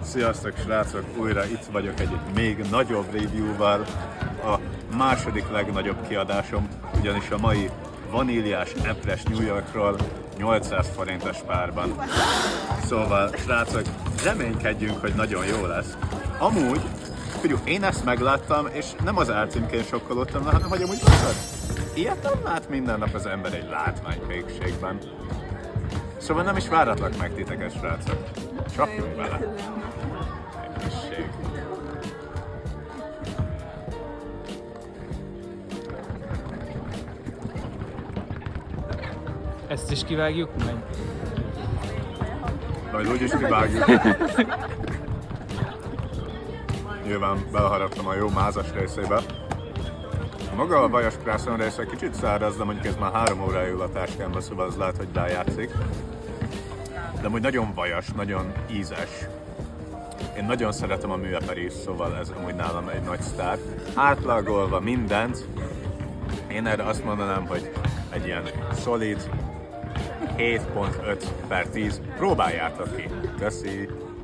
Sziasztok srácok, újra itt vagyok egy még nagyobb review-val. A második legnagyobb kiadásom, ugyanis a mai vaníliás epres New Yorkról 800 forintos párban. Szóval srácok, reménykedjünk, hogy nagyon jó lesz. Amúgy, figyelj, én ezt megláttam, és nem az árcímkén sokkolódtam, hanem hogy amúgy tudod, ilyet nem lát minden nap az ember egy látványpékségben. Szóval nem is váratlak meg titeket, srácok. Csapjunk bele! Épesség. Ezt is kivágjuk majd? Majd úgyis kivágjuk. Nyilván beleharaptam a jó mázas részébe. Maga a vajas krászon része kicsit száraz, de mondjuk ez már 3 órája ül a táskámba, szóval az lehet, hogy rájátszik. De amúgy nagyon vajas, nagyon ízes. Én nagyon szeretem a Mue Paris, szóval ez amúgy nálam egy nagy sztár. Átlagolva mindent, én erre azt mondanám, hogy egy ilyen szolid 7.5/10. Próbáljátok ki! Köszi!